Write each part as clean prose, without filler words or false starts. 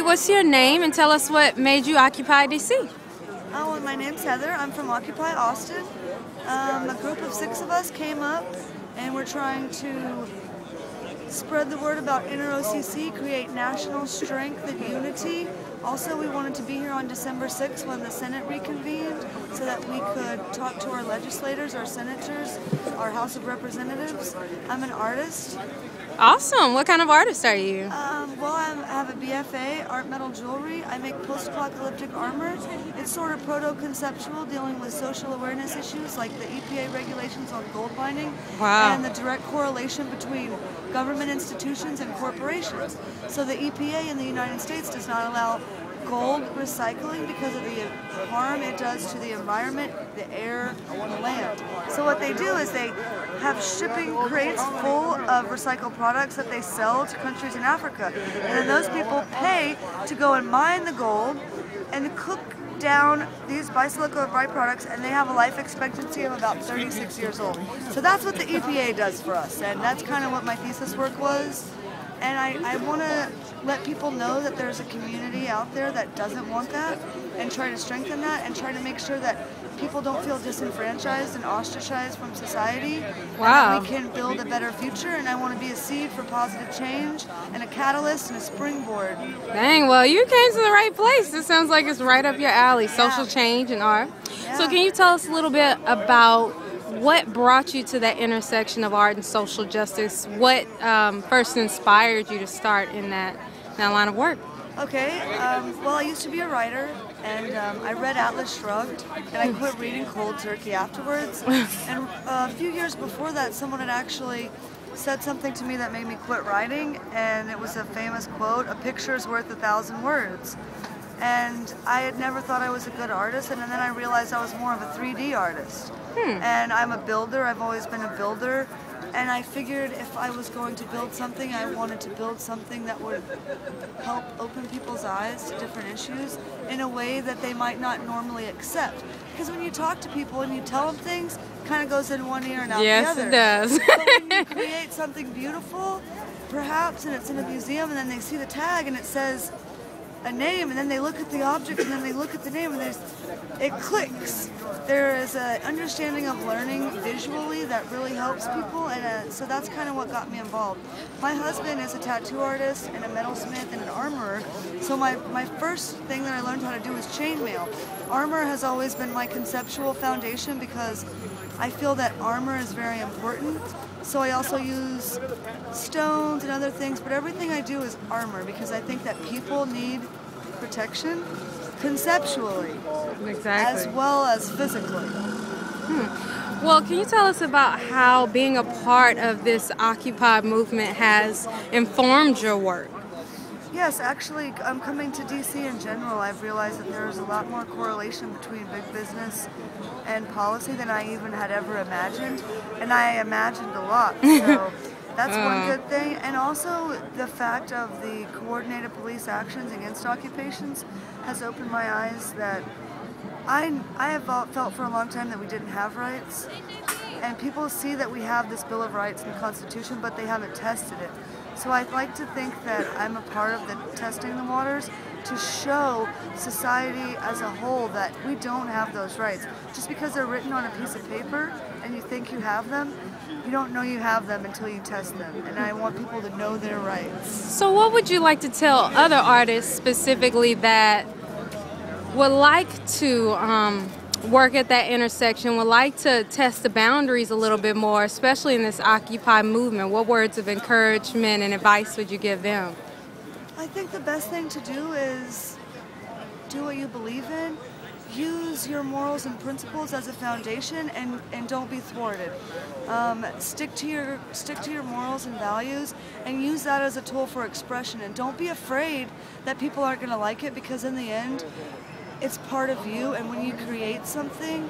what's your name, and tell us what made you Occupy DC? Oh, well, my name's Heather. I'm from Occupy Austin. A group of 6 of us came up, and we're trying to spread the word about inner OCC, create national strength and unity. Also, we wanted to be here on December 6th when the Senate reconvened so that we could talk to our legislators, our senators, our House of Representatives. I'm an artist. Awesome. What kind of artist are you? Well, I have a BFA, art metal jewelry. I make post-apocalyptic armor. It's sort of proto-conceptual, dealing with social awareness issues like the EPA regulations on gold mining. Wow. And the direct correlation between government institutions and corporations. So the EPA in the United States does not allow gold recycling because of the harm it does to the environment, the air, and the land. So what they do is they have shipping crates full of recycled products that they sell to countries in Africa. And then those people pay to go and mine the gold and cook down these bisilica byproducts, and they have a life expectancy of about 36 years old. So that's what the EPA does for us, and that's kind of what my thesis work was. And I want to let people know that there's a community out there that doesn't want that, and try to strengthen that, and try to make sure that people don't feel disenfranchised and ostracized from society. Wow. And that we can build a better future, and I want to be a seed for positive change, and a catalyst and a springboard. Dang, well, you came to the right place. This sounds like it's right up your alley, social change and art. Yeah. So can you tell us a little bit about what brought you to that intersection of art and social justice? What first inspired you to start in that line of work? Okay, well, I used to be a writer, and I read Atlas Shrugged, and I quit reading cold turkey afterwards. And a few years before that, someone had actually said something to me that made me quit writing, and it was a famous quote, "A picture's worth 1,000 words." And I had never thought I was a good artist, and then I realized I was more of a 3D artist. And I'm a builder, I've always been a builder, and I figured if I was going to build something, I wanted to build something that would help open people's eyes to different issues in a way that they might not normally accept. Because when you talk to people and you tell them things, it kind of goes in one ear and out the other. Yes, it does. But when you create something beautiful, perhaps, and it's in a museum, and then they see the tag and it says a name, and then they look at the object, and then they look at the name, and it clicks. There is an understanding of learning visually that really helps people, and so that's kind of what got me involved. My husband is a tattoo artist and a metalsmith and an armorer, so my first thing that I learned how to do was chainmail. Armor has always been my conceptual foundation because I feel that armor is very important. So I also use stones and other things, but everything I do is armor because I think that people need protection conceptually, Exactly. as well as physically. Well, can you tell us about how being a part of this Occupy movement has informed your work? Yes, actually, coming to DC in general, I've realized that there's a lot more correlation between big business and policy than I even had ever imagined, and I imagined a lot, so that's one good thing. And also the fact of the coordinated police actions against occupations has opened my eyes that I have felt for a long time that we didn't have rights, and people see that we have this Bill of Rights in the Constitution, but they haven't tested it. So I'd like to think that I'm a part of the testing the waters to show society as a whole that we don't have those rights. Just because they're written on a piece of paper and you think you have them, you don't know you have them until you test them. And I want people to know their rights. So what would you like to tell other artists specifically that would like to work at that intersection, would like to test the boundaries a little bit more, especially in this Occupy movement? What words of encouragement and advice would you give them? I think the best thing to do is do what you believe in. Use your morals and principles as a foundation, and don't be thwarted. Stick to your morals and values, and use that as a tool for expression. And don't be afraid that people aren't going to like it, because in the end, it's part of you. And when you create something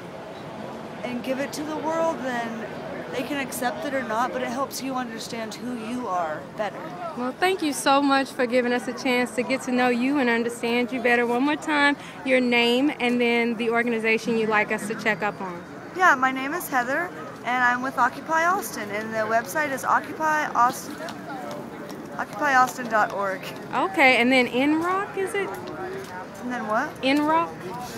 and give it to the world, then they can accept it or not, but it helps you understand who you are better. Well, thank you so much for giving us a chance to get to know you and understand you better. One more time, your name and then the organization you'd like us to check up on. Yeah, my name is Heather, and I'm with Occupy Austin, and the website is Occupy Austin. OccupyAustin.org. Okay, and then NRock, is it? And then what? NRock?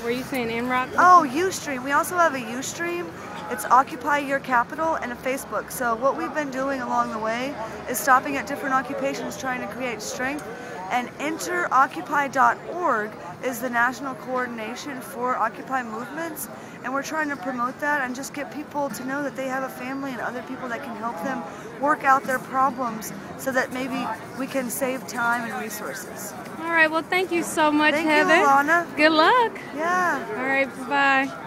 Were you saying NRock? Oh, Ustream. We also have a Ustream. It's Occupy Your Capital and a Facebook. So what we've been doing along the way is stopping at different occupations, trying to create strength. And EnterOccupy.org is the national coordination for Occupy movements. And we're trying to promote that and just get people to know that they have a family and other people that can help them work out their problems so that maybe we can save time and resources. All right, well, thank you so much, Thank Heather. you, Alana. Good luck. Yeah. All right, bye-bye.